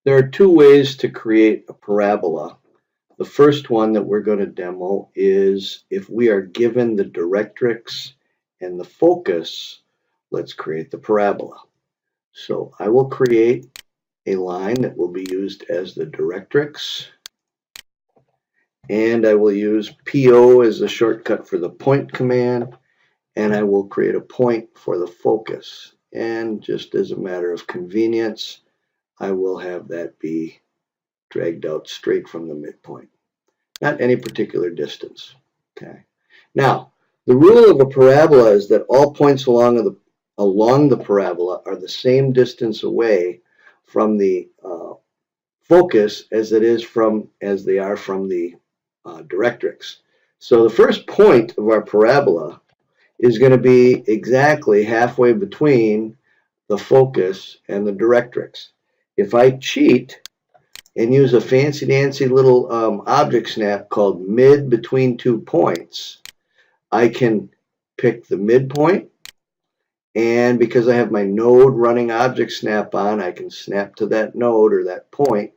There are two ways to create a parabola. The first one that we're going to demo is if we are given the directrix and the focus, let's create the parabola. So I will create a line that will be used as the directrix, and I will use PO as a shortcut for the point command, and I will create a point for the focus. And just as a matter of convenience, I will have that be dragged out straight from the midpoint, not any particular distance. Okay. Now, the rule of a parabola is that all points along the parabola are the same distance away from the focus as they are from the directrix. So the first point of our parabola is going to be exactly halfway between the focus and the directrix. If I cheat and use a fancy-dancy little object snap called mid between 2 points, I can pick the midpoint, and because I have my node running object snap on, I can snap to that node or that point,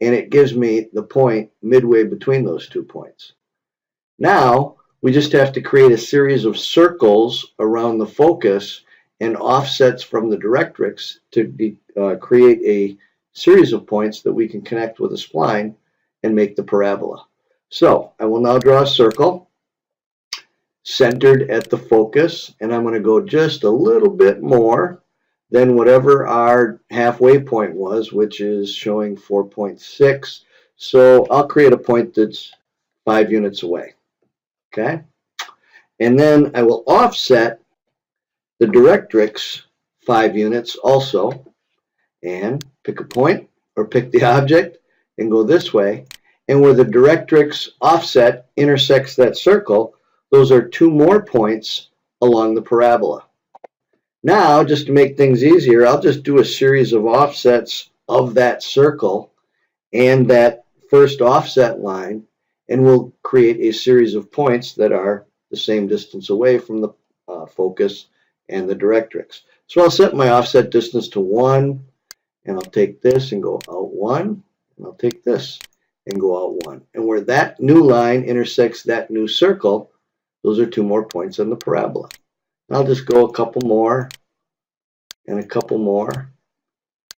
and it gives me the point midway between those 2 points. Now, we just have to create a series of circles around the focus and offsets from the directrix to create a series of points that we can connect with a spline and make the parabola. So I will now draw a circle centered at the focus, and I'm going to go just a little bit more than whatever our halfway point was, which is showing 4.6. So I'll create a point that's 5 units away. Okay, and then I will offset the directrix 5 units also, and pick a point or pick the object and go this way, and where the directrix offset intersects that circle, those are 2 more points along the parabola. Now, just to make things easier, I'll just do a series of offsets of that circle and that first offset line, and we'll create a series of points that are the same distance away from the focus and the directrix. So I'll set my offset distance to 1, and I'll take this and go out 1, and I'll take this and go out 1. And where that new line intersects that new circle, those are 2 more points on the parabola. I'll just go a couple more and a couple more,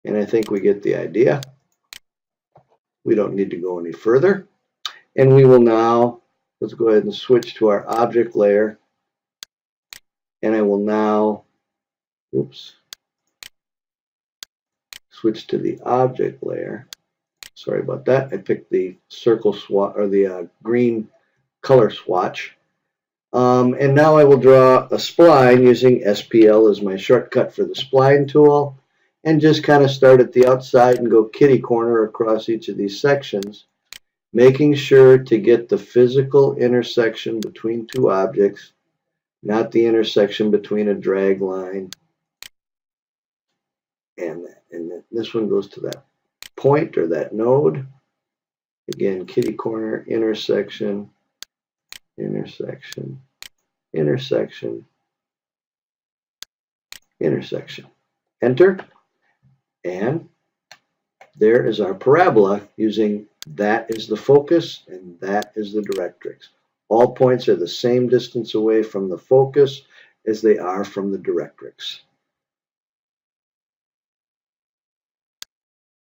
and I think we get the idea. We don't need to go any further. And we will now, let's go ahead and switch to our object layer. And I will now, switch to the object layer. Sorry about that. I picked the circle swatch, or the green color swatch. And now I will draw a spline using SPL as my shortcut for the spline tool, and just kind of start at the outside and go kitty corner across each of these sections, making sure to get the physical intersection between 2 objects, not the intersection between a drag line and that. And this one goes to that point or that node. Again, kitty corner, intersection, intersection, intersection, intersection. Enter, and there is our parabola using that is the focus and that is the directrix. All points are the same distance away from the focus as they are from the directrix.